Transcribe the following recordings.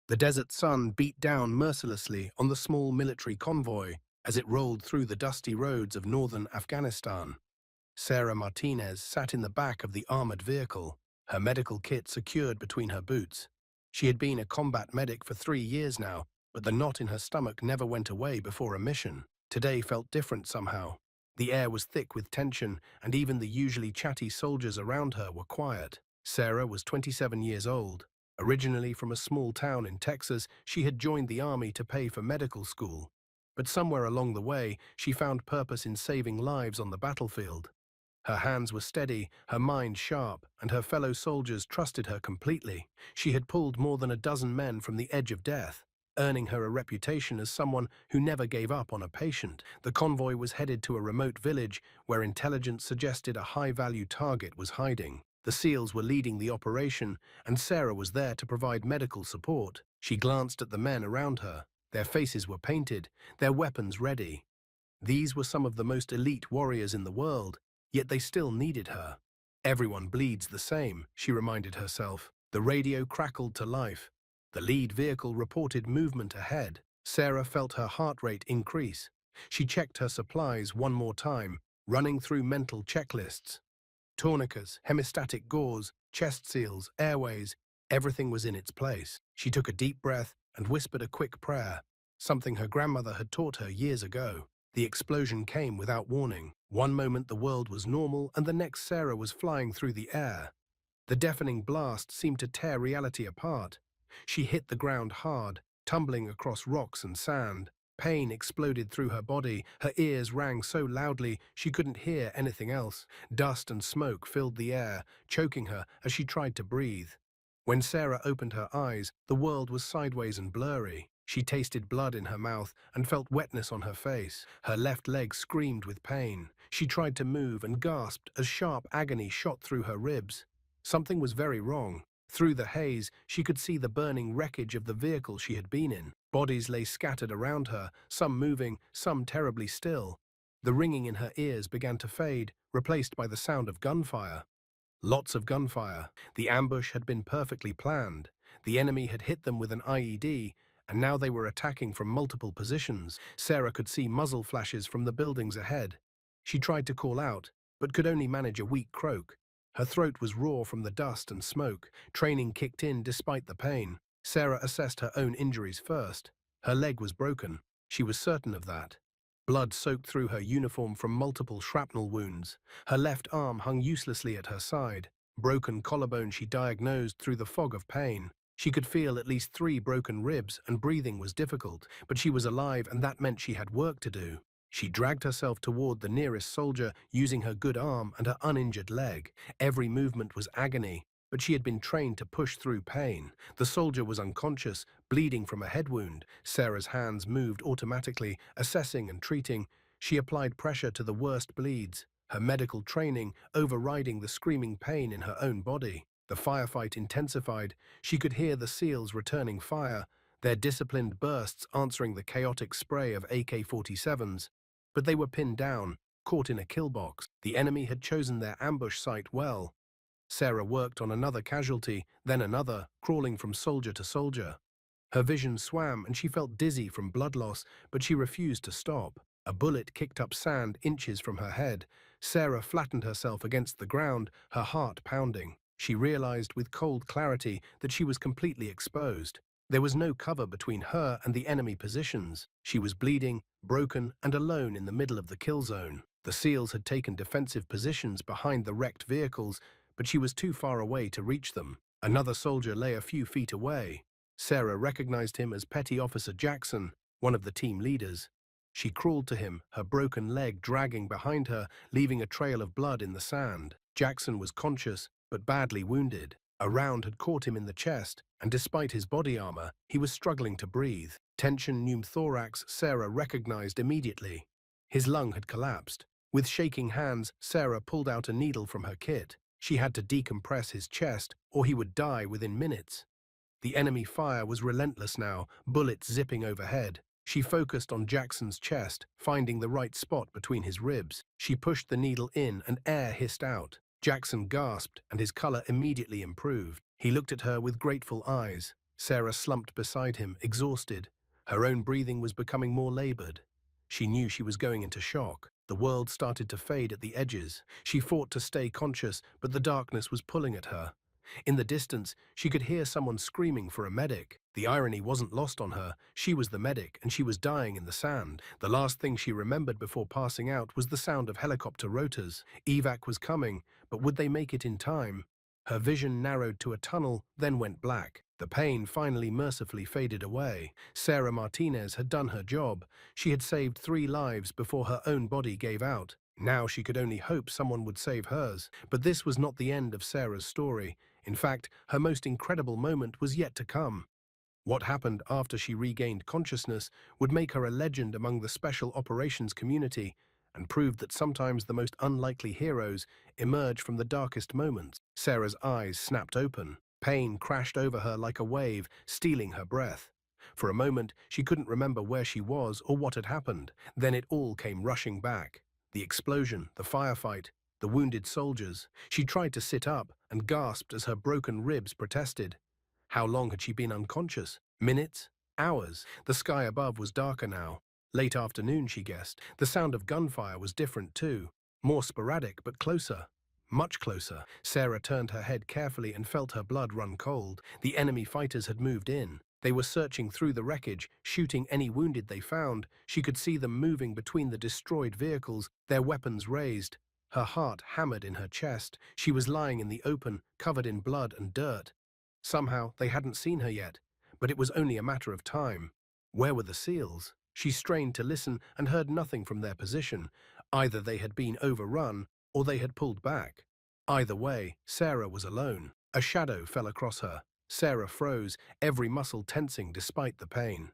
The desert sun beat down mercilessly on the small military convoy as it rolled through the dusty roads of northern Afghanistan. Sarah Martinez sat in the back of the armored vehicle, her medical kit secured between her boots. She had been a combat medic for 3 years now, but the knot in her stomach never went away before a mission. Today felt different somehow. The air was thick with tension, and even the usually chatty soldiers around her were quiet. Sarah was 27 years old. Originally from a small town in Texas, she had joined the army to pay for medical school. But somewhere along the way, she found purpose in saving lives on the battlefield. Her hands were steady, her mind sharp, and her fellow soldiers trusted her completely. She had pulled more than a dozen men from the edge of death, earning her a reputation as someone who never gave up on a patient. The convoy was headed to a remote village where intelligence suggested a high-value target was hiding. The SEALs were leading the operation, and Sarah was there to provide medical support. She glanced at the men around her. Their faces were painted, their weapons ready. These were some of the most elite warriors in the world, yet they still needed her. Everyone bleeds the same, she reminded herself. The radio crackled to life. The lead vehicle reported movement ahead. Sarah felt her heart rate increase. She checked her supplies one more time, running through mental checklists. Tourniquets, hemostatic gauze, chest seals, airways, everything was in its place. She took a deep breath and whispered a quick prayer, something her grandmother had taught her years ago. The explosion came without warning. One moment the world was normal, and the next Sarah was flying through the air. The deafening blast seemed to tear reality apart. She hit the ground hard, tumbling across rocks and sand. Pain exploded through her body. Her ears rang so loudly she couldn't hear anything else. Dust and smoke filled the air, choking her as she tried to breathe. When Sarah opened her eyes, the world was sideways and blurry. She tasted blood in her mouth and felt wetness on her face. Her left leg screamed with pain. She tried to move and gasped as sharp agony shot through her ribs. Something was very wrong. Through the haze, she could see the burning wreckage of the vehicle she had been in. Bodies lay scattered around her, some moving, some terribly still. The ringing in her ears began to fade, replaced by the sound of gunfire. Lots of gunfire. The ambush had been perfectly planned. The enemy had hit them with an IED, and now they were attacking from multiple positions. Sarah could see muzzle flashes from the buildings ahead. She tried to call out, but could only manage a weak croak. Her throat was raw from the dust and smoke. Training kicked in despite the pain. Sarah assessed her own injuries first. Her leg was broken. She was certain of that. Blood soaked through her uniform from multiple shrapnel wounds. Her left arm hung uselessly at her side. Broken collarbone she diagnosed through the fog of pain. She could feel at least 3 broken ribs, and breathing was difficult, but she was alive, and that meant she had work to do. She dragged herself toward the nearest soldier, using her good arm and her uninjured leg. Every movement was agony, but she had been trained to push through pain. The soldier was unconscious, bleeding from a head wound. Sarah's hands moved automatically, assessing and treating. She applied pressure to the worst bleeds, her medical training overriding the screaming pain in her own body. The firefight intensified. She could hear the SEALs returning fire, their disciplined bursts answering the chaotic spray of AK-47s. But they were pinned down, caught in a kill box. The enemy had chosen their ambush site well. Sarah worked on another casualty, then another, crawling from soldier to soldier. Her vision swam and she felt dizzy from blood loss, but she refused to stop. A bullet kicked up sand inches from her head. Sarah flattened herself against the ground, her heart pounding. She realized with cold clarity that she was completely exposed. There was no cover between her and the enemy positions. She was bleeding, broken, and alone in the middle of the kill zone. The SEALs had taken defensive positions behind the wrecked vehicles, but she was too far away to reach them. Another soldier lay a few feet away. Sarah recognized him as Petty Officer Jackson, one of the team leaders. She crawled to him, her broken leg dragging behind her, leaving a trail of blood in the sand. Jackson was conscious, but badly wounded. A round had caught him in the chest, and despite his body armor, he was struggling to breathe. Tension pneumothorax, Sarah recognized immediately. His lung had collapsed. With shaking hands, Sarah pulled out a needle from her kit. She had to decompress his chest, or he would die within minutes. The enemy fire was relentless now, bullets zipping overhead. She focused on Jackson's chest, finding the right spot between his ribs. She pushed the needle in and air hissed out. Jackson gasped, and his color immediately improved. He looked at her with grateful eyes. Sarah slumped beside him, exhausted. Her own breathing was becoming more labored. She knew she was going into shock. The world started to fade at the edges. She fought to stay conscious, but the darkness was pulling at her. In the distance, she could hear someone screaming for a medic. The irony wasn't lost on her. She was the medic, and she was dying in the sand. The last thing she remembered before passing out was the sound of helicopter rotors. Evac was coming, but would they make it in time? Her vision narrowed to a tunnel, then went black. The pain finally mercifully faded away. Sarah Martinez had done her job. She had saved 3 lives before her own body gave out. Now she could only hope someone would save hers. But this was not the end of Sarah's story. In fact, her most incredible moment was yet to come. What happened after she regained consciousness would make her a legend among the special operations community and proved that sometimes the most unlikely heroes emerge from the darkest moments. Sarah's eyes snapped open. Pain crashed over her like a wave, stealing her breath. For a moment, she couldn't remember where she was or what had happened. Then it all came rushing back. The explosion, the firefight, the wounded soldiers. She tried to sit up and gasped as her broken ribs protested. How long had she been unconscious? Minutes? Hours? The sky above was darker now. Late afternoon, she guessed. The sound of gunfire was different too. More sporadic, but closer. Much closer. Sarah turned her head carefully and felt her blood run cold. The enemy fighters had moved in. They were searching through the wreckage, shooting any wounded they found. She could see them moving between the destroyed vehicles, their weapons raised. Her heart hammered in her chest. She was lying in the open, covered in blood and dirt. Somehow, they hadn't seen her yet, but it was only a matter of time. Where were the SEALs? She strained to listen and heard nothing from their position. Either they had been overrun, or they had pulled back. Either way, Sarah was alone. A shadow fell across her. Sarah froze, every muscle tensing despite the pain.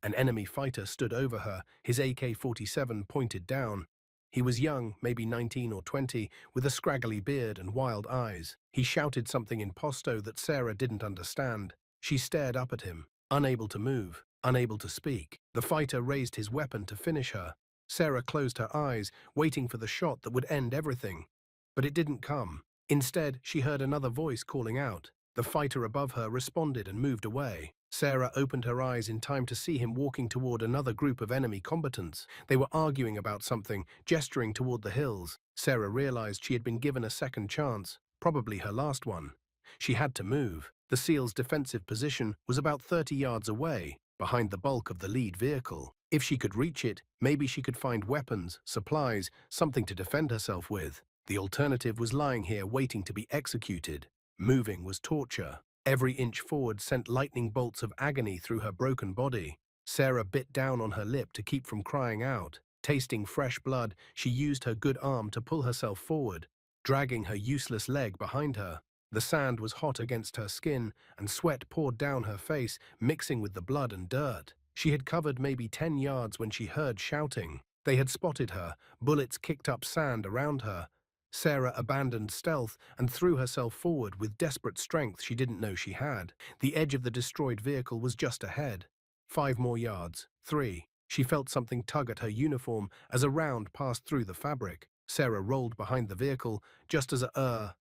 An enemy fighter stood over her, his AK-47 pointed down. He was young, maybe 19 or 20, with a scraggly beard and wild eyes. He shouted something in Pashto that Sarah didn't understand. She stared up at him, unable to move, unable to speak. The fighter raised his weapon to finish her. Sarah closed her eyes, waiting for the shot that would end everything. But it didn't come. Instead, she heard another voice calling out. The fighter above her responded and moved away. Sarah opened her eyes in time to see him walking toward another group of enemy combatants. They were arguing about something, gesturing toward the hills. Sarah realized she had been given a second chance, probably her last one. She had to move. The SEAL's defensive position was about 30 yards away, behind the bulk of the lead vehicle. If she could reach it, maybe she could find weapons, supplies, something to defend herself with. The alternative was lying here waiting to be executed. Moving was torture. Every inch forward sent lightning bolts of agony through her broken body. Sarah bit down on her lip to keep from crying out. Tasting fresh blood, she used her good arm to pull herself forward, dragging her useless leg behind her. The sand was hot against her skin, and sweat poured down her face, mixing with the blood and dirt. She had covered maybe 10 yards when she heard shouting. They had spotted her. Bullets kicked up sand around her. Sarah abandoned stealth and threw herself forward with desperate strength she didn't know she had. The edge of the destroyed vehicle was just ahead. 5 more yards. 3. She felt something tug at her uniform as a round passed through the fabric. Sarah rolled behind the vehicle just as a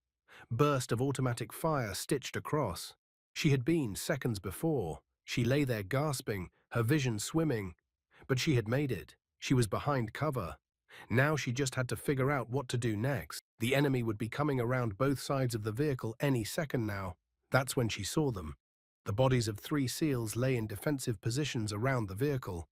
burst of automatic fire stitched across. She had been seconds before. She lay there gasping, her vision swimming. But she had made it. She was behind cover. Now she just had to figure out what to do next. The enemy would be coming around both sides of the vehicle any second now. That's when she saw them. The bodies of 3 SEALs lay in defensive positions around the vehicle.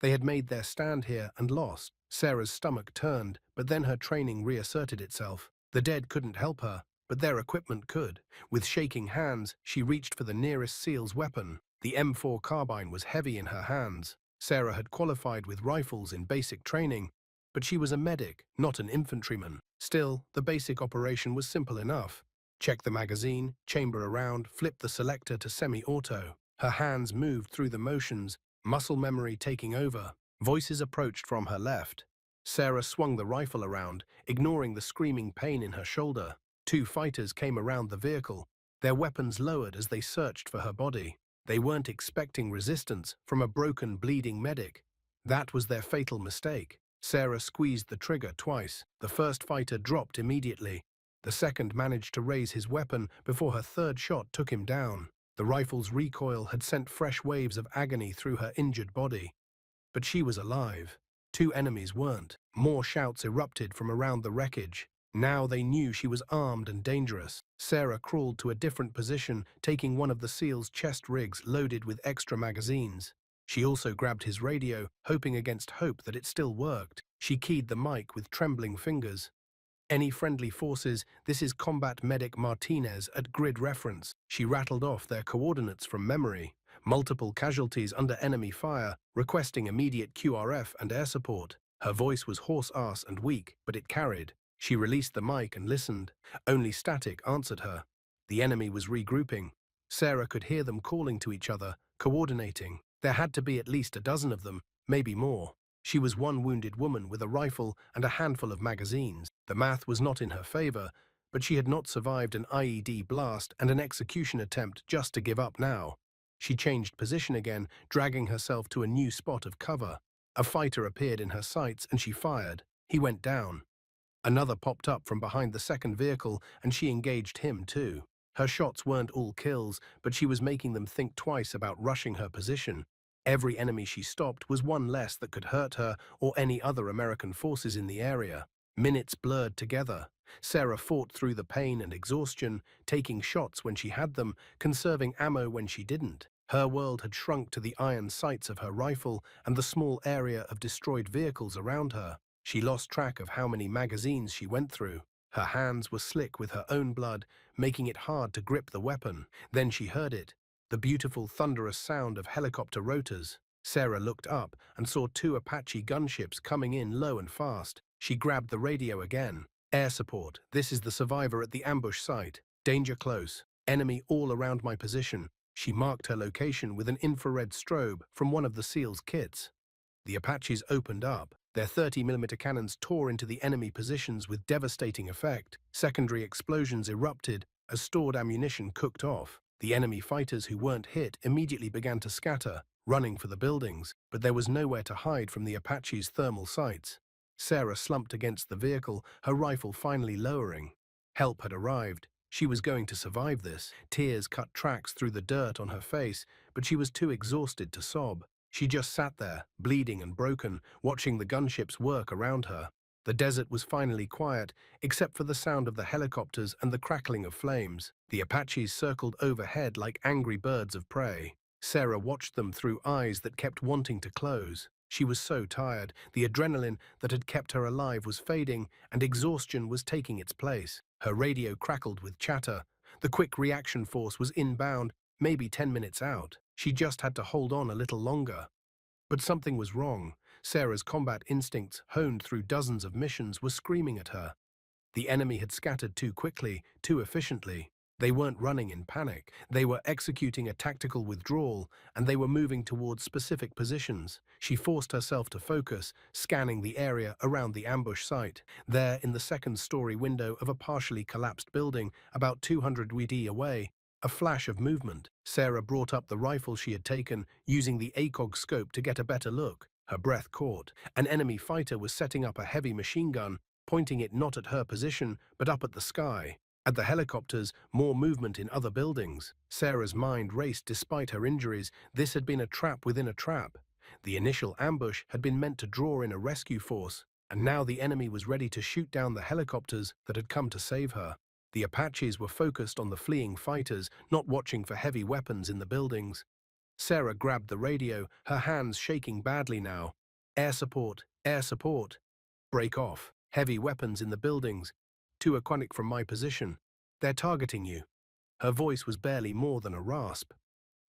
They had made their stand here and lost. Sarah's stomach turned, but then her training reasserted itself. The dead couldn't help her, but their equipment could. With shaking hands, she reached for the nearest SEAL's weapon. The M4 carbine was heavy in her hands. Sarah had qualified with rifles in basic training, but she was a medic, not an infantryman. Still, the basic operation was simple enough. Check the magazine, chamber around, flip the selector to semi-auto. Her hands moved through the motions, muscle memory taking over. Voices approached from her left. Sarah swung the rifle around, ignoring the screaming pain in her shoulder. 2 fighters came around the vehicle, their weapons lowered as they searched for her body. They weren't expecting resistance from a broken, bleeding medic. That was their fatal mistake. Sarah squeezed the trigger twice. The first fighter dropped immediately. The second managed to raise his weapon before her third shot took him down. The rifle's recoil had sent fresh waves of agony through her injured body. But she was alive. Two enemies weren't. More shouts erupted from around the wreckage. Now they knew she was armed and dangerous. Sarah crawled to a different position, taking one of the SEAL's chest rigs loaded with extra magazines. She also grabbed his radio, hoping against hope that it still worked. She keyed the mic with trembling fingers. Any friendly forces, this is Combat Medic Martinez at grid reference. She rattled off their coordinates from memory. Multiple casualties under enemy fire, requesting immediate QRF and air support. Her voice was hoarse-arse and weak, but it carried. She released the mic and listened. Only static answered her. The enemy was regrouping. Sarah could hear them calling to each other, coordinating. There had to be at least a dozen of them, maybe more. She was one wounded woman with a rifle and a handful of magazines. The math was not in her favor, but she had not survived an IED blast and an execution attempt just to give up now. She changed position again, dragging herself to a new spot of cover. A fighter appeared in her sights and she fired. He went down. Another popped up from behind the second vehicle and she engaged him too. Her shots weren't all kills, but she was making them think twice about rushing her position. Every enemy she stopped was one less that could hurt her or any other American forces in the area. Minutes blurred together. Sarah fought through the pain and exhaustion, taking shots when she had them, conserving ammo when she didn't. Her world had shrunk to the iron sights of her rifle and the small area of destroyed vehicles around her. She lost track of how many magazines she went through. Her hands were slick with her own blood, making it hard to grip the weapon. Then she heard it. The beautiful thunderous sound of helicopter rotors. Sarah looked up and saw two Apache gunships coming in low and fast. She grabbed the radio again. Air support. This is the survivor at the ambush site. Danger close. Enemy all around my position. She marked her location with an infrared strobe from one of the SEAL's kits. The Apaches opened up. Their 30mm cannons tore into the enemy positions with devastating effect. Secondary explosions erupted as stored ammunition cooked off. The enemy fighters who weren't hit immediately began to scatter, running for the buildings, but there was nowhere to hide from the Apaches' thermal sights. Sarah slumped against the vehicle, her rifle finally lowering. Help had arrived. She was going to survive this. Tears cut tracks through the dirt on her face, but she was too exhausted to sob. She just sat there, bleeding and broken, watching the gunships work around her. The desert was finally quiet, except for the sound of the helicopters and the crackling of flames. The Apaches circled overhead like angry birds of prey. Sarah watched them through eyes that kept wanting to close. She was so tired, the adrenaline that had kept her alive was fading, and exhaustion was taking its place. Her radio crackled with chatter. The quick reaction force was inbound, maybe 10 minutes out. She just had to hold on a little longer. But something was wrong. Sarah's combat instincts, honed through dozens of missions, were screaming at her. The enemy had scattered too quickly, too efficiently. They weren't running in panic. They were executing a tactical withdrawal, and they were moving towards specific positions. She forced herself to focus, scanning the area around the ambush site. There, in the second-story window of a partially collapsed building, about 200 feet away, a flash of movement. Sarah brought up the rifle she had taken, using the ACOG scope to get a better look. Her breath caught. An enemy fighter was setting up a heavy machine gun, pointing it not at her position, but up at the sky. At the helicopters, more movement in other buildings. Sarah's mind raced despite her injuries. This had been a trap within a trap. The initial ambush had been meant to draw in a rescue force, and now the enemy was ready to shoot down the helicopters that had come to save her. The Apaches were focused on the fleeing fighters, not watching for heavy weapons in the buildings. Sarah grabbed the radio, her hands shaking badly now. Air support, air support. Break off. Heavy weapons in the buildings. Too iconic from my position. They're targeting you. Her voice was barely more than a rasp.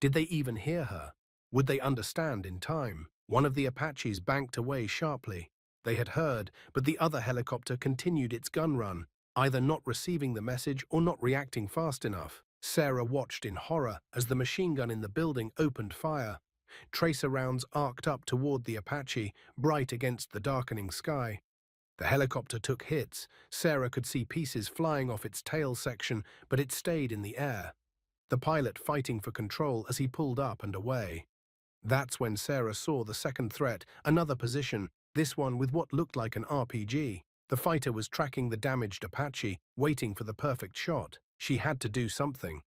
Did they even hear her? Would they understand in time? One of the Apaches banked away sharply. They had heard, but the other helicopter continued its gun run, either not receiving the message or not reacting fast enough. Sarah watched in horror as the machine gun in the building opened fire. Tracer rounds arced up toward the Apache, bright against the darkening sky. The helicopter took hits. Sarah could see pieces flying off its tail section, but it stayed in the air. The pilot fighting for control as he pulled up and away. That's when Sarah saw the second threat, another position, this one with what looked like an RPG. The fighter was tracking the damaged Apache, waiting for the perfect shot. She had to do something.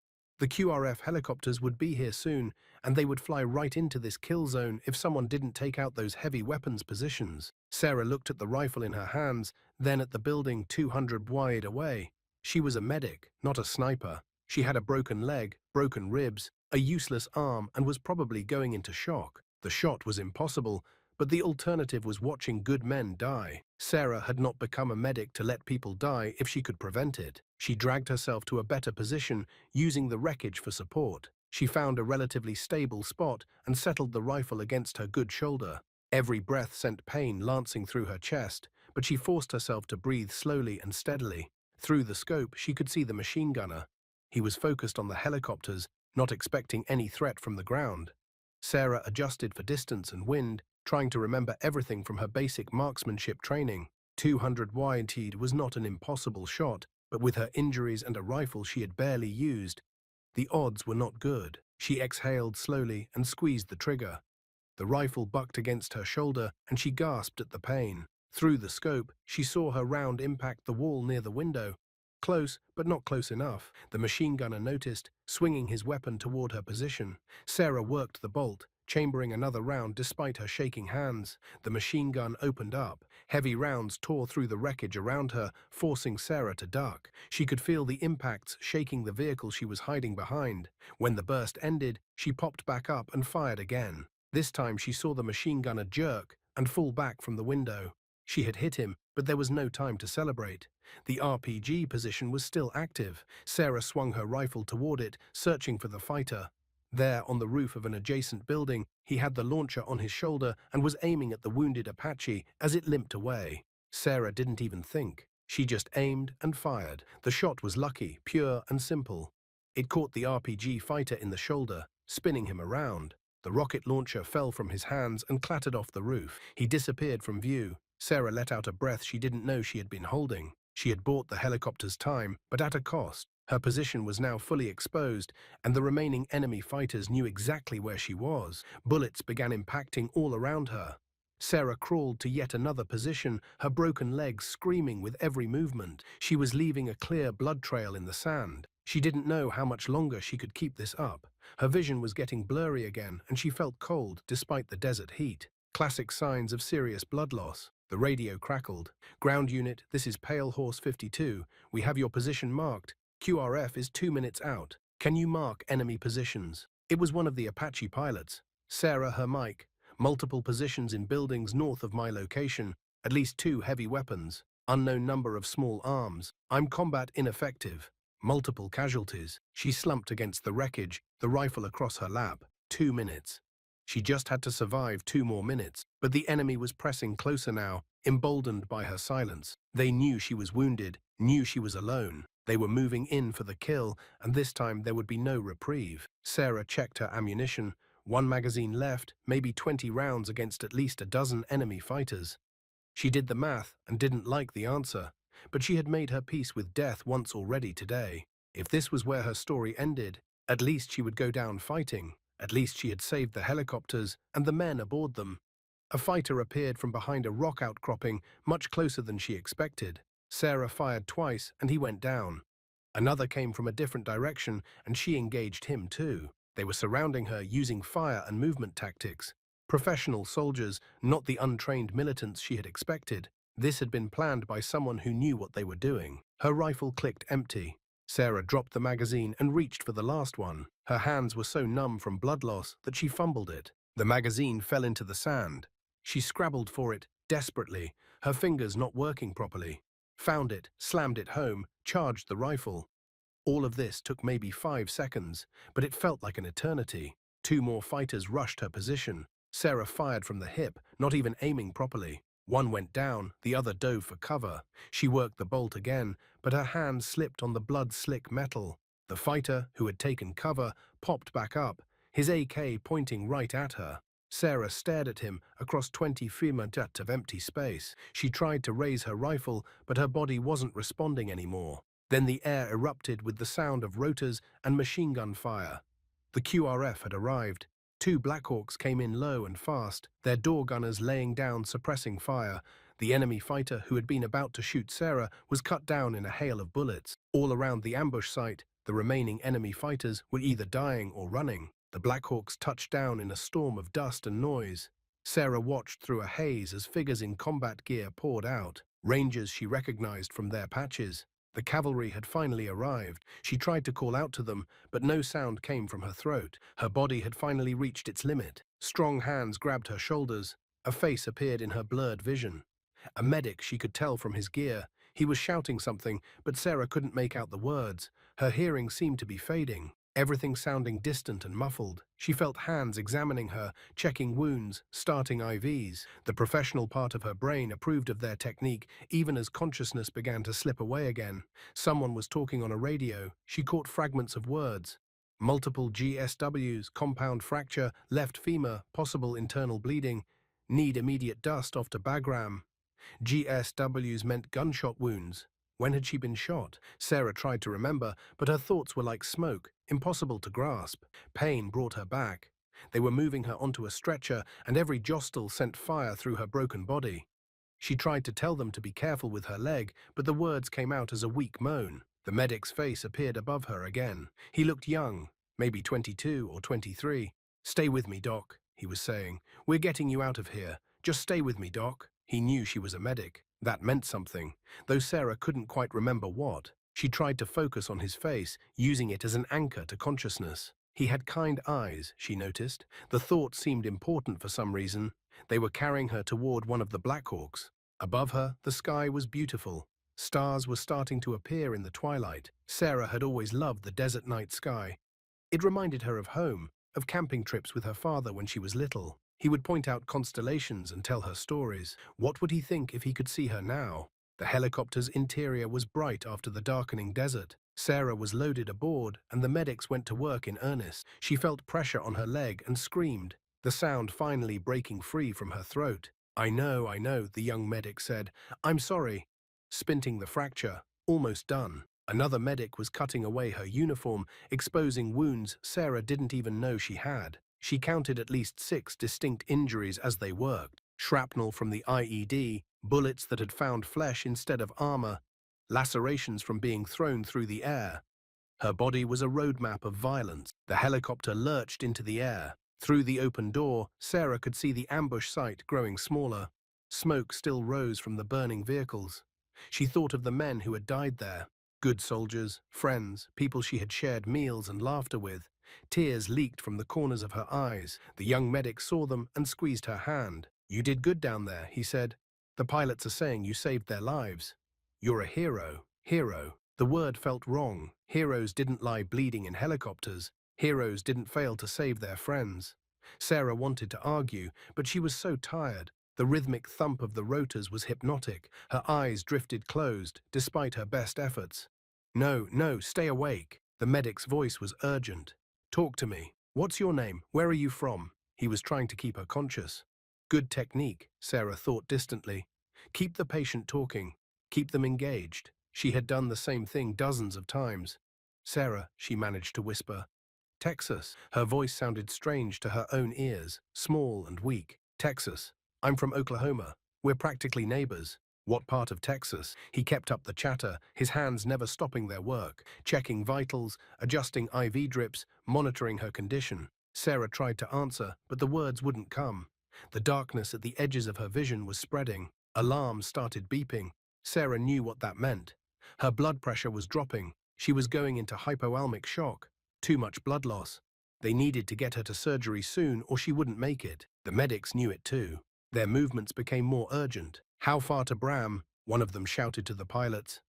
The QRF helicopters would be here soon, and they would fly right into this kill zone if someone didn't take out those heavy weapons positions. Sarah looked at the rifle in her hands, then at the building 200 wide away. She was a medic, not a sniper. She had a broken leg, broken ribs, a useless arm, and was probably going into shock. The shot was impossible, but the alternative was watching good men die. Sarah had not become a medic to let people die if she could prevent it. She dragged herself to a better position, using the wreckage for support. She found a relatively stable spot and settled the rifle against her good shoulder. Every breath sent pain lancing through her chest, but she forced herself to breathe slowly and steadily. Through the scope, she could see the machine gunner. He was focused on the helicopters, not expecting any threat from the ground. Sarah adjusted for distance and wind, trying to remember everything from her basic marksmanship training. 200 wide was not an impossible shot, but with her injuries and a rifle she had barely used, the odds were not good. She exhaled slowly and squeezed the trigger. The rifle bucked against her shoulder, and she gasped at the pain. Through the scope, she saw her round impact the wall near the window. Close, but not close enough. The machine gunner noticed, swinging his weapon toward her position. Sarah worked the bolt, chambering another round despite her shaking hands. The machine gun opened up. Heavy rounds tore through the wreckage around her, forcing Sarah to duck. She could feel the impacts shaking the vehicle she was hiding behind. When the burst ended, she popped back up and fired again. This time she saw the machine gunner jerk and fall back from the window. She had hit him, but there was no time to celebrate. The RPG position was still active. Sarah swung her rifle toward it, searching for the fighter. There, on the roof of an adjacent building, he had the launcher on his shoulder and was aiming at the wounded Apache as it limped away. Sarah didn't even think. She just aimed and fired. The shot was lucky, pure and simple. It caught the RPG fighter in the shoulder, spinning him around. The rocket launcher fell from his hands and clattered off the roof. He disappeared from view. Sarah let out a breath she didn't know she had been holding. She had bought the helicopter's time, but at a cost. Her position was now fully exposed, and the remaining enemy fighters knew exactly where she was. Bullets began impacting all around her. Sarah crawled to yet another position, her broken legs screaming with every movement. She was leaving a clear blood trail in the sand. She didn't know how much longer she could keep this up. Her vision was getting blurry again, and she felt cold despite the desert heat. Classic signs of serious blood loss. The radio crackled. "Ground unit, this is Pale Horse 52. We have your position marked. QRF is 2 minutes out. Can you mark enemy positions?" It was one of the Apache pilots. "Sarah, her mic. Multiple positions in buildings north of my location. At least 2 heavy weapons. Unknown number of small arms. I'm combat ineffective. Multiple casualties." She slumped against the wreckage, the rifle across her lap. 2 minutes. She just had to survive 2 more minutes. But the enemy was pressing closer now, emboldened by her silence. They knew she was wounded, knew she was alone. They were moving in for the kill, and this time there would be no reprieve. Sarah checked her ammunition. 1 magazine left, maybe 20 rounds against at least a dozen enemy fighters. She did the math and didn't like the answer, but she had made her peace with death once already today. If this was where her story ended, at least she would go down fighting. At least she had saved the helicopters and the men aboard them. A fighter appeared from behind a rock outcropping, much closer than she expected. Sarah fired twice, and he went down. Another came from a different direction, and she engaged him too. They were surrounding her using fire and movement tactics. Professional soldiers, not the untrained militants she had expected. This had been planned by someone who knew what they were doing. Her rifle clicked empty. Sarah dropped the magazine and reached for the last one. Her hands were so numb from blood loss that she fumbled it. The magazine fell into the sand. She scrabbled for it, desperately, her fingers not working properly. Found it, slammed it home, charged the rifle. All of this took maybe 5 seconds, but it felt like an eternity. 2 more fighters rushed her position. Sarah fired from the hip, not even aiming properly. One went down, the other dove for cover. She worked the bolt again, but her hand slipped on the blood-slick metal. The fighter, who had taken cover, popped back up, his AK pointing right at her. Sarah stared at him across 20 feet of empty space. She tried to raise her rifle, but her body wasn't responding anymore. Then the air erupted with the sound of rotors and machine gun fire. The QRF had arrived. 2 Blackhawks came in low and fast, their door gunners laying down suppressing fire. The enemy fighter who had been about to shoot Sarah was cut down in a hail of bullets. All around the ambush site, The remaining enemy fighters were either dying or running. The Blackhawks touched down in a storm of dust and noise. Sarah watched through a haze as figures in combat gear poured out, rangers she recognized from their patches. The cavalry had finally arrived. She tried to call out to them, but no sound came from her throat. Her body had finally reached its limit. Strong hands grabbed her shoulders. A face appeared in her blurred vision. A medic, she could tell from his gear. He was shouting something, but Sarah couldn't make out the words. Her hearing seemed to be fading, everything sounding distant and muffled. She felt hands examining her, checking wounds, starting IVs. The professional part of her brain approved of their technique, even as consciousness began to slip away again. Someone was talking on a radio. She caught fragments of words. Multiple GSWs, compound fracture, left femur, possible internal bleeding. Need immediate dust off to Bagram. GSWs meant gunshot wounds. When had she been shot? Sarah tried to remember, but her thoughts were like smoke, impossible to grasp. Pain brought her back. They were moving her onto a stretcher, and every jostle sent fire through her broken body. She tried to tell them to be careful with her leg, but the words came out as a weak moan. The medic's face appeared above her again. He looked young, maybe 22 or 23. "Stay with me, Doc," he was saying. "We're getting you out of here. Just stay with me, Doc." He knew she was a medic. That meant something, though Sarah couldn't quite remember what. She tried to focus on his face, using it as an anchor to consciousness. He had kind eyes, she noticed. The thought seemed important for some reason. They were carrying her toward one of the Blackhawks. Above her, the sky was beautiful. Stars were starting to appear in the twilight. Sarah had always loved the desert night sky. It reminded her of home, of camping trips with her father when she was little. He would point out constellations and tell her stories. What would he think if he could see her now? The helicopter's interior was bright after the darkening desert. Sarah was loaded aboard, and the medics went to work in earnest. She felt pressure on her leg and screamed, the sound finally breaking free from her throat. I know, the young medic said. "I'm sorry." Spinting the fracture, almost done. Another medic was cutting away her uniform, exposing wounds Sarah didn't even know she had. She counted at least 6 distinct injuries as they worked. Shrapnel from the IED, bullets that had found flesh instead of armor, lacerations from being thrown through the air. Her body was a roadmap of violence. The helicopter lurched into the air. Through the open door, Sarah could see the ambush site growing smaller. Smoke still rose from the burning vehicles. She thought of the men who had died there. Good soldiers, friends, people she had shared meals and laughter with. Tears leaked from the corners of her eyes. The young medic saw them and squeezed her hand. "You did good down there," he said. "The pilots are saying you saved their lives. You're a hero." Hero. The word felt wrong. Heroes didn't lie bleeding in helicopters. Heroes didn't fail to save their friends. Sarah wanted to argue, but she was so tired. The rhythmic thump of the rotors was hypnotic. Her eyes drifted closed, despite her best efforts. No, stay awake." The medic's voice was urgent. "Talk to me. What's your name? Where are you from?" He was trying to keep her conscious. Good technique, Sarah thought distantly. Keep the patient talking. Keep them engaged. She had done the same thing dozens of times. "Sarah," she managed to whisper. "Texas." Her voice sounded strange to her own ears, small and weak. "Texas. I'm from Oklahoma. We're practically neighbors." "What part of Texas?" He kept up the chatter, his hands never stopping their work, checking vitals, adjusting IV drips, monitoring her condition. Sarah tried to answer, but the words wouldn't come. The darkness at the edges of her vision was spreading. Alarms started beeping. Sarah knew what that meant. Her blood pressure was dropping. She was going into hypoalmic shock. Too much blood loss. They needed to get her to surgery soon or she wouldn't make it. The medics knew it too. Their movements became more urgent. "How far to Bram?" one of them shouted to the pilots.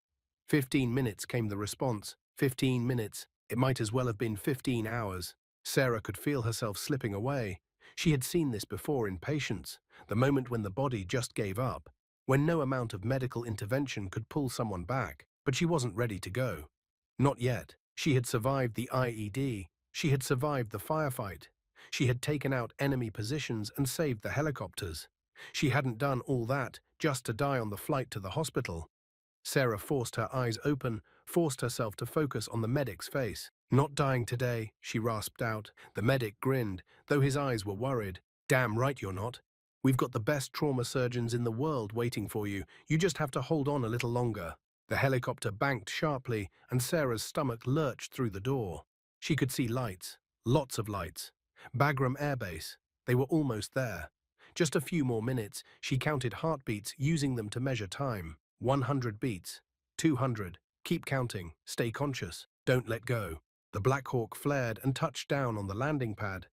15 minutes, came the response. 15 minutes. It might as well have been 15 hours. Sarah could feel herself slipping away. She had seen this before in patients, the moment when the body just gave up, when no amount of medical intervention could pull someone back, but she wasn't ready to go. Not yet. She had survived the IED. She had survived the firefight. She had taken out enemy positions and saved the helicopters. She hadn't done all that just to die on the flight to the hospital. Sarah forced her eyes open, forced herself to focus on the medic's face. "Not dying today," she rasped out. The medic grinned, though his eyes were worried. "Damn right you're not. We've got the best trauma surgeons in the world waiting for you. You just have to hold on a little longer." The helicopter banked sharply, and Sarah's stomach lurched through the door. She could see lights, lots of lights. Bagram Air Base. They were almost there. Just a few more minutes, she counted heartbeats, using them to measure time. 100 beats. 200. Keep counting. Stay conscious. Don't let go. The Black Hawk flared and touched down on the landing pad.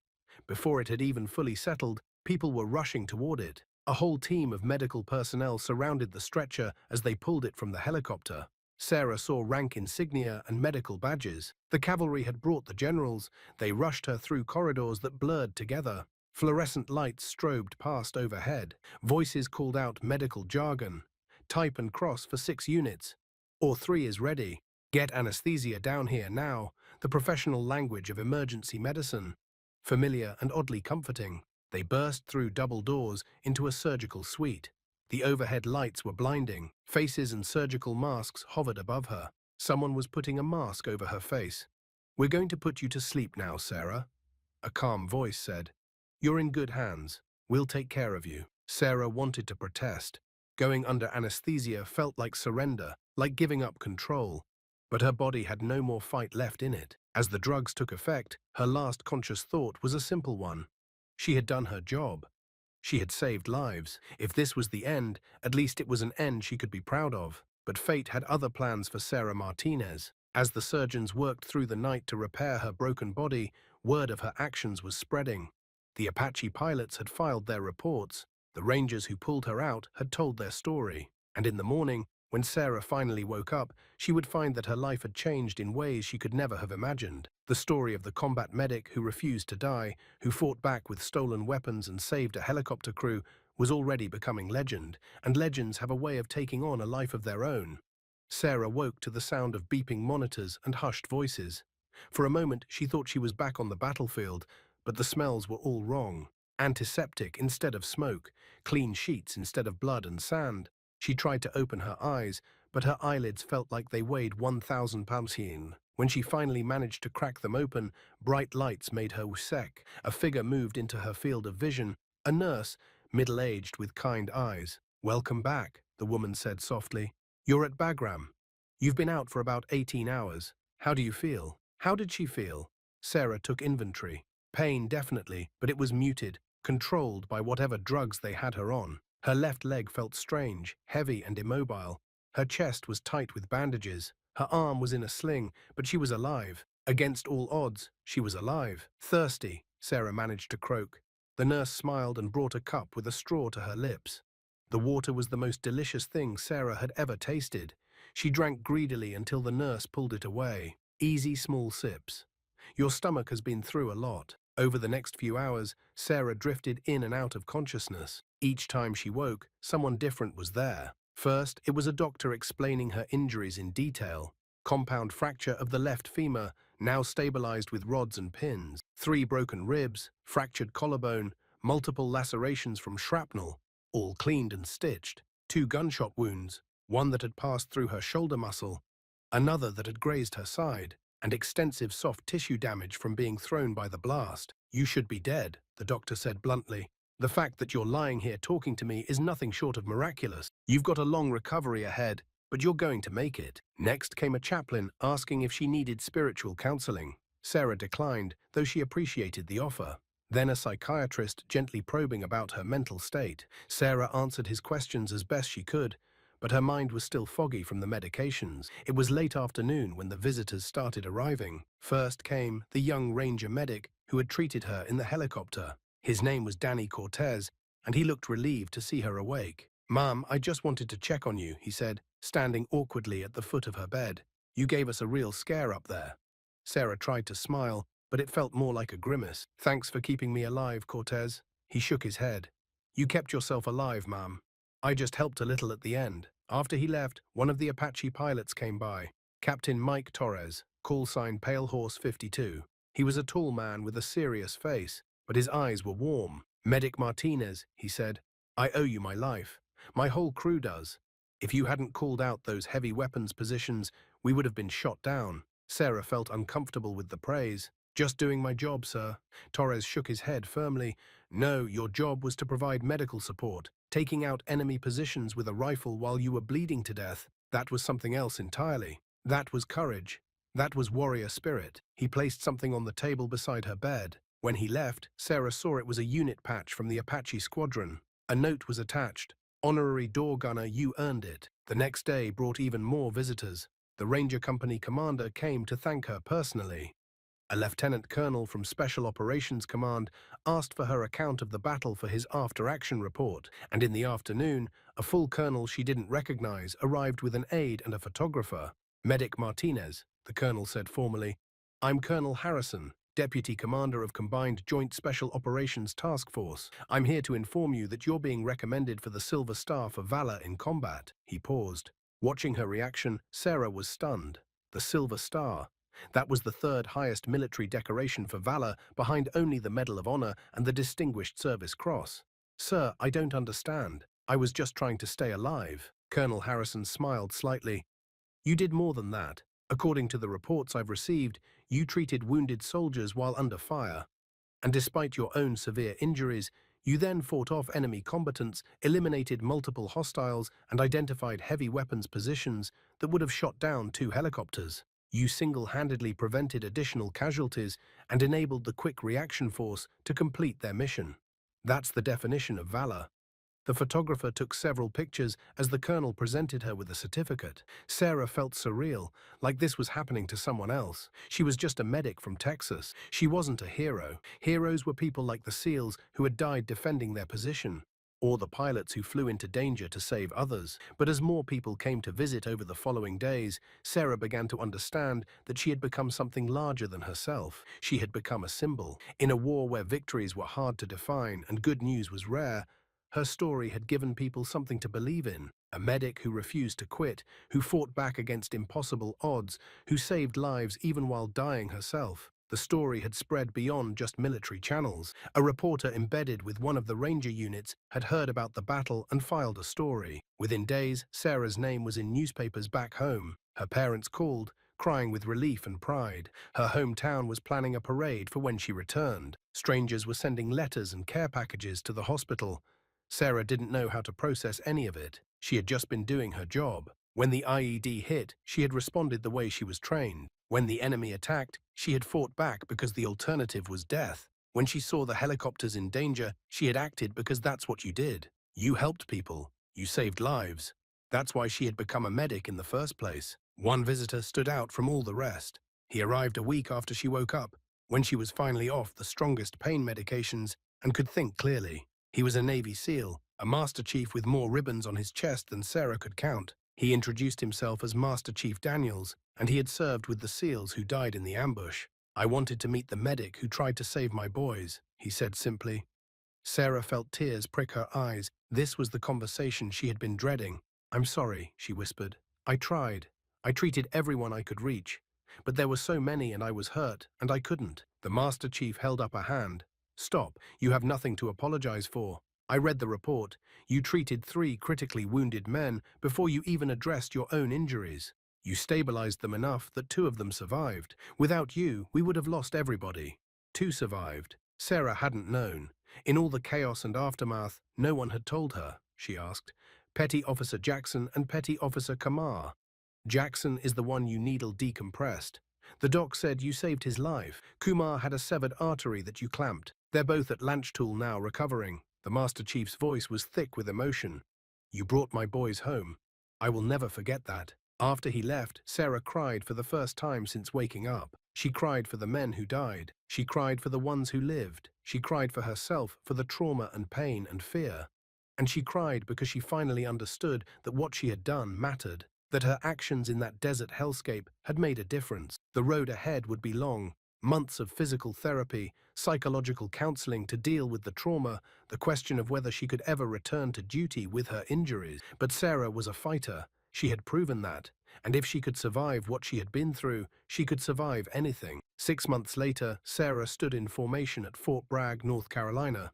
Before it had even fully settled, people were rushing toward it. A whole team of medical personnel surrounded the stretcher as they pulled it from the helicopter. Sarah saw rank insignia and medical badges. The cavalry had brought the generals. They rushed her through corridors that blurred together. Fluorescent lights strobed past overhead. Voices called out medical jargon. Type and cross for 6 units. Or 3 is ready. Get anesthesia down here now. The professional language of emergency medicine. Familiar and oddly comforting. They burst through double doors into a surgical suite. The overhead lights were blinding. Faces and surgical masks hovered above her. Someone was putting a mask over her face. "We're going to put you to sleep now, Sarah," a calm voice said. "You're in good hands. We'll take care of you." Sarah wanted to protest. Going under anesthesia felt like surrender, like giving up control. But her body had no more fight left in it. As the drugs took effect, her last conscious thought was a simple one. She had done her job. She had saved lives. If this was the end, at least it was an end she could be proud of. But fate had other plans for Sarah Martinez. As the surgeons worked through the night to repair her broken body, word of her actions was spreading. The Apache pilots had filed their reports. The Rangers who pulled her out had told their story. And in the morning, when Sarah finally woke up, she would find that her life had changed in ways she could never have imagined. The story of the combat medic who refused to die, who fought back with stolen weapons and saved a helicopter crew, was already becoming legend, and legends have a way of taking on a life of their own. Sarah woke to the sound of beeping monitors and hushed voices. For a moment, she thought she was back on the battlefield, but the smells were all wrong. Antiseptic instead of smoke, clean sheets instead of blood and sand. She tried to open her eyes, but her eyelids felt like they weighed 1,000 pounds. When she finally managed to crack them open, bright lights made her sick. A figure moved into her field of vision, a nurse, middle-aged with kind eyes. "Welcome back," the woman said softly. "You're at Bagram. You've been out for about 18 hours. How do you feel?" How did she feel? Sarah took inventory. Pain, definitely, but it was muted, controlled by whatever drugs they had her on. Her left leg felt strange, heavy and immobile. Her chest was tight with bandages. Her arm was in a sling, but she was alive. Against all odds, she was alive. "Thirsty," Sarah managed to croak. The nurse smiled and brought a cup with a straw to her lips. The water was the most delicious thing Sarah had ever tasted. She drank greedily until the nurse pulled it away. Easy, small sips. "Your stomach has been through a lot." Over the next few hours, Sarah drifted in and out of consciousness. Each time she woke, someone different was there. First, it was a doctor explaining her injuries in detail. Compound fracture of the left femur, now stabilized with rods and pins. 3 broken ribs, fractured collarbone, multiple lacerations from shrapnel, all cleaned and stitched. 2 gunshot wounds, one that had passed through her shoulder muscle, another that had grazed her side, and extensive soft tissue damage from being thrown by the blast. "You should be dead," the doctor said bluntly. "The fact that you're lying here talking to me is nothing short of miraculous. You've got a long recovery ahead, but you're going to make it." Next came a chaplain asking if she needed spiritual counseling. Sarah declined, though she appreciated the offer. Then a psychiatrist gently probing about her mental state. Sarah answered his questions as best she could, but her mind was still foggy from the medications. It was late afternoon when the visitors started arriving. First came the young ranger medic who had treated her in the helicopter. His name was Danny Cortez, and he looked relieved to see her awake. "Mom, I just wanted to check on you," he said, standing awkwardly at the foot of her bed. "You gave us a real scare up there." Sarah tried to smile, but it felt more like a grimace. "Thanks for keeping me alive, Cortez." He shook his head. "You kept yourself alive, Mom. I just helped a little at the end." After he left, one of the Apache pilots came by. Captain Mike Torres, call sign Pale Horse 52. He was a tall man with a serious face, but his eyes were warm. "Medic Martinez," he said, "I owe you my life. My whole crew does. If you hadn't called out those heavy weapons positions, we would have been shot down." Sarah felt uncomfortable with the praise. "Just doing my job, sir." Torres shook his head firmly. "No, your job was to provide medical support, taking out enemy positions with a rifle while you were bleeding to death. That was something else entirely. That was courage. That was warrior spirit. He placed something on the table beside her bed. When he left, Sarah saw it was a unit patch from the Apache squadron. A note was attached. Honorary door gunner, you earned it. The next day brought even more visitors. The Ranger Company commander came to thank her personally. A lieutenant colonel from Special Operations Command asked for her account of the battle for his after-action report, and in the afternoon, a full colonel she didn't recognize arrived with an aide and a photographer. Medic Martinez, the colonel said formally. I'm Colonel Harrison, Deputy Commander of Combined Joint Special Operations Task Force. I'm here to inform you that you're being recommended for the Silver Star for valor in combat. He paused. Watching her reaction, Sarah was stunned. The Silver Star. That was the third highest military decoration for valor, behind only the Medal of Honor and the Distinguished Service Cross. Sir, I don't understand. I was just trying to stay alive. Colonel Harrison smiled slightly. You did more than that. According to the reports I've received, you treated wounded soldiers while under fire. And despite your own severe injuries, you then fought off enemy combatants, eliminated multiple hostiles, and identified heavy weapons positions that would have shot down 2 helicopters. You single-handedly prevented additional casualties and enabled the Quick Reaction Force to complete their mission. That's the definition of valor. The photographer took several pictures as the colonel presented her with a certificate. Sarah felt surreal, like this was happening to someone else. She was just a medic from Texas. She wasn't a hero. Heroes were people like the SEALs who had died defending their position, or the pilots who flew into danger to save others. But as more people came to visit over the following days, Sarah began to understand that she had become something larger than herself. She had become a symbol. In a war where victories were hard to define and good news was rare, her story had given people something to believe in. A medic who refused to quit, who fought back against impossible odds, who saved lives even while dying herself. The story had spread beyond just military channels. A reporter embedded with one of the Ranger units had heard about the battle and filed a story. Within days, Sarah's name was in newspapers back home. Her parents called, crying with relief and pride. Her hometown was planning a parade for when she returned. Strangers were sending letters and care packages to the hospital. Sarah didn't know how to process any of it. She had just been doing her job. When the IED hit, she had responded the way she was trained. When the enemy attacked, she had fought back because the alternative was death. When she saw the helicopters in danger, she had acted because that's what you did. You helped people. You saved lives. That's why she had become a medic in the first place. One visitor stood out from all the rest. He arrived a week after she woke up, when she was finally off the strongest pain medications and could think clearly. He was a Navy SEAL, a Master Chief with more ribbons on his chest than Sarah could count. He introduced himself as Master Chief Daniels, and he had served with the SEALs who died in the ambush. I wanted to meet the medic who tried to save my boys, he said simply. Sarah felt tears prick her eyes. This was the conversation she had been dreading. I'm sorry, she whispered. I tried. I treated everyone I could reach. But there were so many and I was hurt, and I couldn't. The Master Chief held up a hand. Stop, you have nothing to apologize for. I read the report. You treated 3 critically wounded men before you even addressed your own injuries. You stabilized them enough that 2 of them survived. Without you, we would have lost everybody. 2 survived. Sarah hadn't known. In all the chaos and aftermath, no one had told her, she asked. Petty Officer Jackson and Petty Officer Kamar. Jackson is the one you needle decompressed. The doc said you saved his life. Kumar had a severed artery that you clamped. They're both at Lanchtool now recovering. The Master Chief's voice was thick with emotion. You brought my boys home. I will never forget that. After he left, Sarah cried for the first time since waking up. She cried for the men who died. She cried for the ones who lived. She cried for herself, for the trauma and pain and fear. And she cried because she finally understood that what she had done mattered, that her actions in that desert hellscape had made a difference. The road ahead would be long. Months of physical therapy, psychological counseling to deal with the trauma, the question of whether she could ever return to duty with her injuries. But Sarah was a fighter. She had proven that. And if she could survive what she had been through, she could survive anything. 6 months later, Sarah stood in formation at Fort Bragg, North Carolina.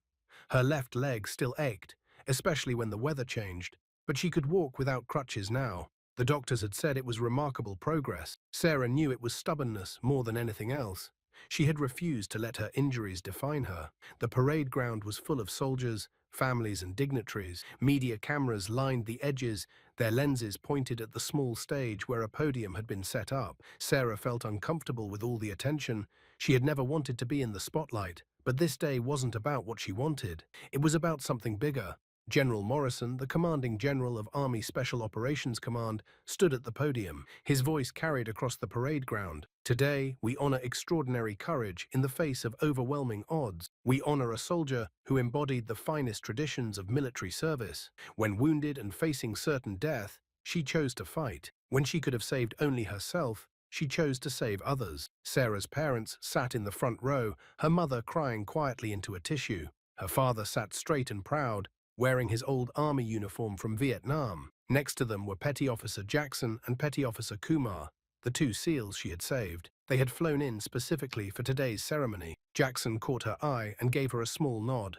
Her left leg still ached, especially when the weather changed, but she could walk without crutches now. The doctors had said it was remarkable progress. Sarah knew it was stubbornness more than anything else. She had refused to let her injuries define her. The parade ground was full of soldiers, families and dignitaries. Media cameras lined the edges, their lenses pointed at the small stage where a podium had been set up. Sarah felt uncomfortable with all the attention. She had never wanted to be in the spotlight, but this day wasn't about what she wanted. It was about something bigger. General Morrison, the commanding general of Army Special Operations Command, stood at the podium. His voice carried across the parade ground. Today, we honor extraordinary courage in the face of overwhelming odds. We honor a soldier who embodied the finest traditions of military service. When wounded and facing certain death, she chose to fight. When she could have saved only herself, she chose to save others. Sarah's parents sat in the front row, her mother crying quietly into a tissue. Her father sat straight and proud, wearing his old army uniform from Vietnam. Next to them were Petty Officer Jackson and Petty Officer Kumar, the two SEALs she had saved. They had flown in specifically for today's ceremony. Jackson caught her eye and gave her a small nod.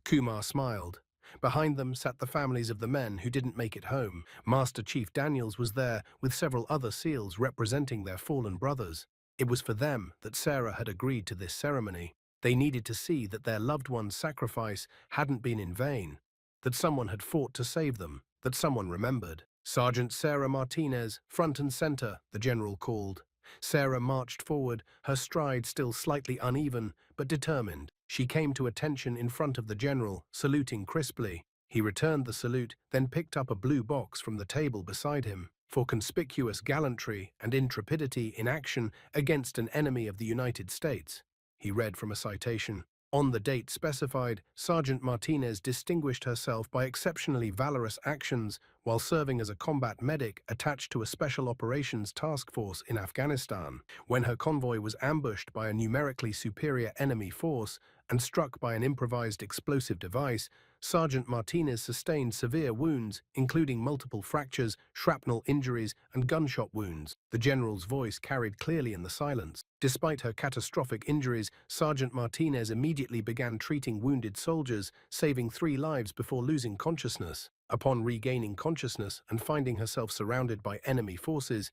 Kumar smiled. Behind them sat the families of the men who didn't make it home. Master Chief Daniels was there with several other SEALs representing their fallen brothers. It was for them that Sarah had agreed to this ceremony. They needed to see that their loved one's sacrifice hadn't been in vain, that someone had fought to save them, that someone remembered. Sergeant Sarah Martinez, front and center, the general called. Sarah marched forward, her stride still slightly uneven, but determined. She came to attention in front of the general, saluting crisply. He returned the salute, then picked up a blue box from the table beside him. For conspicuous gallantry and intrepidity in action against an enemy of the United States, he read from a citation. On the date specified, Sergeant Martinez distinguished herself by exceptionally valorous actions while serving as a combat medic attached to a special operations task force in Afghanistan. When her convoy was ambushed by a numerically superior enemy force and struck by an improvised explosive device, Sergeant Martinez sustained severe wounds, including multiple fractures, shrapnel injuries, and gunshot wounds. The general's voice carried clearly in the silence. Despite her catastrophic injuries, Sergeant Martinez immediately began treating wounded soldiers, saving 3 lives before losing consciousness. Upon regaining consciousness and finding herself surrounded by enemy forces,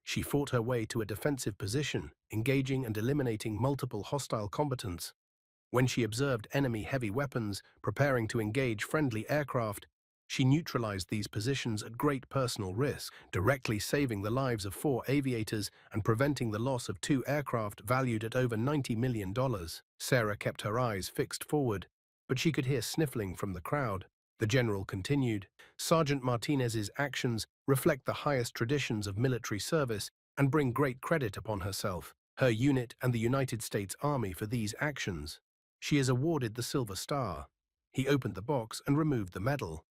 she fought her way to a defensive position, engaging and eliminating multiple hostile combatants. When she observed enemy heavy weapons preparing to engage friendly aircraft, she neutralized these positions at great personal risk, directly saving the lives of 4 aviators and preventing the loss of 2 aircraft valued at over $90 million. Sarah kept her eyes fixed forward, but she could hear sniffling from the crowd. The general continued, Sergeant Martinez's actions reflect the highest traditions of military service and bring great credit upon herself, her unit, and the United States Army for these actions. She is awarded the Silver Star. He opened the box and removed the medal.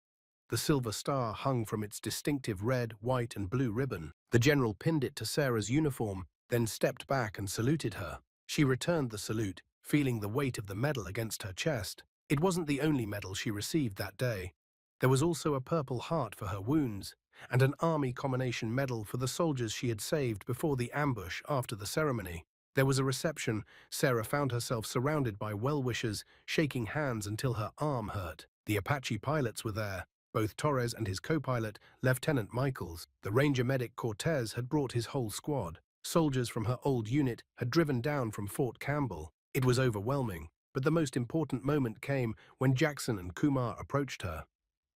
The Silver Star hung from its distinctive red, white, and blue ribbon. The general pinned it to Sarah's uniform, then stepped back and saluted her. She returned the salute, feeling the weight of the medal against her chest. It wasn't the only medal she received that day. There was also a Purple Heart for her wounds, and an Army Combination Medal for the soldiers she had saved before the ambush after the ceremony. There was a reception. Sarah found herself surrounded by well-wishers, shaking hands until her arm hurt. The Apache pilots were there, both Torres and his co-pilot, Lieutenant Michaels. The Ranger medic Cortez had brought his whole squad. Soldiers from her old unit had driven down from Fort Campbell. It was overwhelming, but the most important moment came when Jackson and Kumar approached her.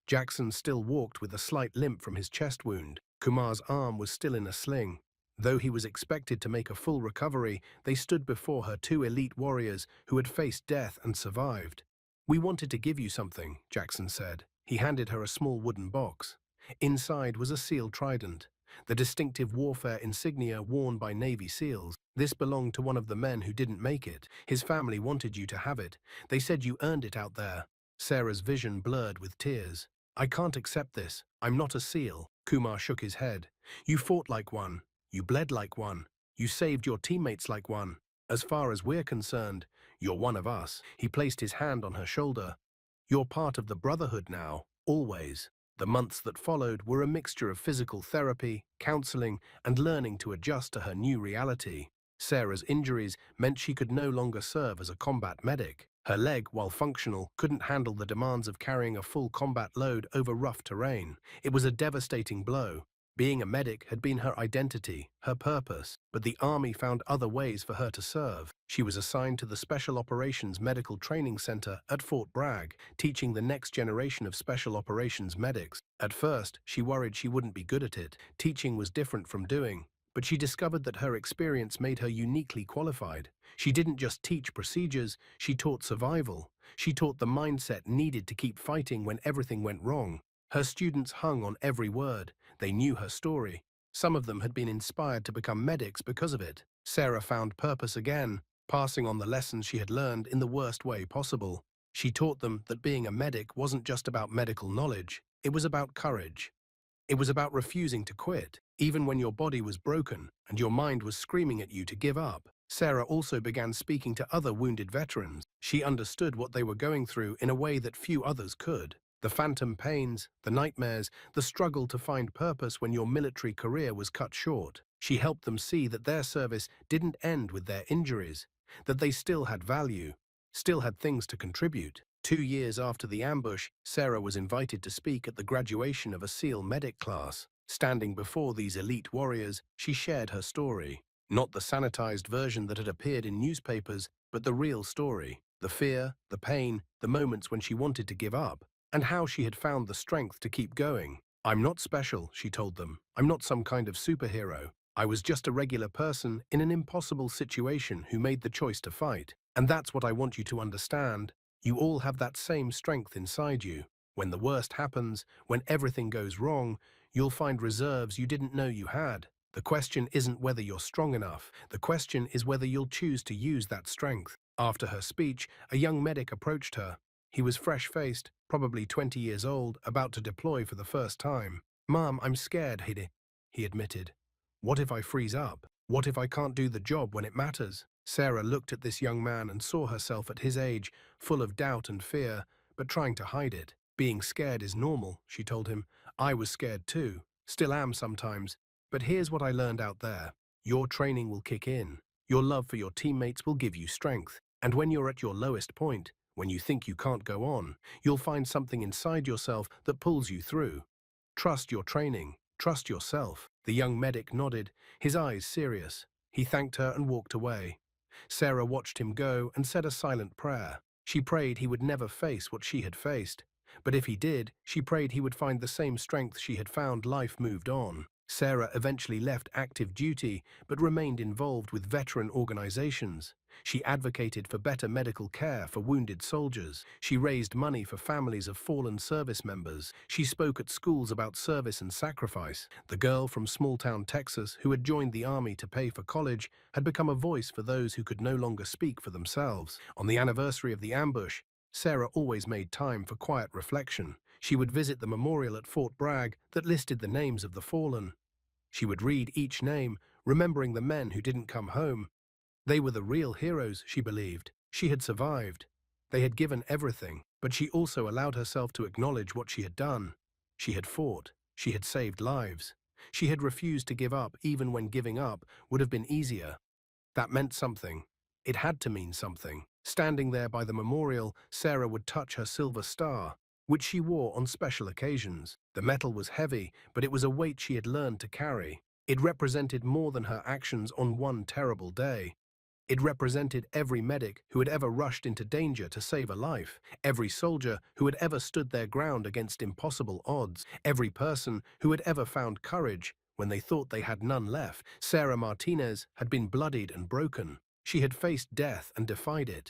Jackson still walked with a slight limp from his chest wound. Kumar's arm was still in a sling. Though he was expected to make a full recovery, they stood before her 2 elite warriors who had faced death and survived. "We wanted to give you something," Jackson said. He handed her a small wooden box. Inside was a SEAL trident, the distinctive warfare insignia worn by Navy SEALs. This belonged to one of the men who didn't make it. His family wanted you to have it. They said you earned it out there. Sarah's vision blurred with tears. "I can't accept this. I'm not a SEAL." Kumar shook his head. "You fought like one. You bled like one. You saved your teammates like one. As far as we're concerned, you're one of us." He placed his hand on her shoulder. "You're part of the Brotherhood now, always." The months that followed were a mixture of physical therapy, counseling, and learning to adjust to her new reality. Sarah's injuries meant she could no longer serve as a combat medic. Her leg, while functional, couldn't handle the demands of carrying a full combat load over rough terrain. It was a devastating blow. Being a medic had been her identity, her purpose. but the Army found other ways for her to serve. She was assigned to the Special Operations Medical Training Center at Fort Bragg, teaching the next generation of Special Operations medics. At first, she worried she wouldn't be good at it. Teaching was different from doing. But she discovered that her experience made her uniquely qualified. She didn't just teach procedures, she taught survival. She taught the mindset needed to keep fighting when everything went wrong. Her students hung on every word. They knew her story. Some of them had been inspired to become medics because of it. Sarah found purpose again, passing on the lessons she had learned in the worst way possible. She taught them that being a medic wasn't just about medical knowledge, it was about courage. It was about refusing to quit, even when your body was broken and your mind was screaming at you to give up. Sarah also began speaking to other wounded veterans. She understood what they were going through in a way that few others could. The phantom pains, the nightmares, the struggle to find purpose when your military career was cut short. She helped them see that their service didn't end with their injuries, that they still had value, still had things to contribute. 2 years after the ambush, Sarah was invited to speak at the graduation of a SEAL medic class. Standing before these elite warriors, she shared her story. Not the sanitized version that had appeared in newspapers, but the real story. The fear, the pain, the moments when she wanted to give up, and how she had found the strength to keep going. "I'm not special," she told them. "I'm not some kind of superhero. I was just a regular person in an impossible situation who made the choice to fight. And that's what I want you to understand. You all have that same strength inside you. When the worst happens, when everything goes wrong, you'll find reserves you didn't know you had. The question isn't whether you're strong enough. The question is whether you'll choose to use that strength." After her speech, a young medic approached her. He was fresh-faced, probably 20 years old, about to deploy for the first time. "Mom, I'm scared," he admitted. "What if I freeze up? What if I can't do the job when it matters?" Sarah looked at this young man and saw herself at his age, full of doubt and fear, but trying to hide it. "Being scared is normal," she told him. "I was scared too, still am sometimes. But here's what I learned out there. Your training will kick in. Your love for your teammates will give you strength. And when you're at your lowest point, when you think you can't go on, you'll find something inside yourself that pulls you through. Trust your training. Trust yourself." The young medic nodded, his eyes serious. He thanked her and walked away. Sarah watched him go and said a silent prayer. She prayed he would never face what she had faced. But if he did, she prayed he would find the same strength she had found. Life moved on. Sarah eventually left active duty, but remained involved with veteran organizations. She advocated for better medical care for wounded soldiers. She raised money for families of fallen service members. She spoke at schools about service and sacrifice. The girl from small-town Texas who had joined the Army to pay for college had become a voice for those who could no longer speak for themselves. On the anniversary of the ambush, Sarah always made time for quiet reflection. She would visit the memorial at Fort Bragg that listed the names of the fallen. She would read each name, remembering the men who didn't come home. They were the real heroes, she believed. She had survived. They had given everything, but she also allowed herself to acknowledge what she had done. She had fought. She had saved lives. She had refused to give up even when giving up would have been easier. That meant something. It had to mean something. Standing there by the memorial, Sarah would touch her silver star, which she wore on special occasions. The metal was heavy, but it was a weight she had learned to carry. It represented more than her actions on one terrible day. It represented every medic who had ever rushed into danger to save a life, every soldier who had ever stood their ground against impossible odds, every person who had ever found courage when they thought they had none left. Sarah Martinez had been bloodied and broken. She had faced death and defied it.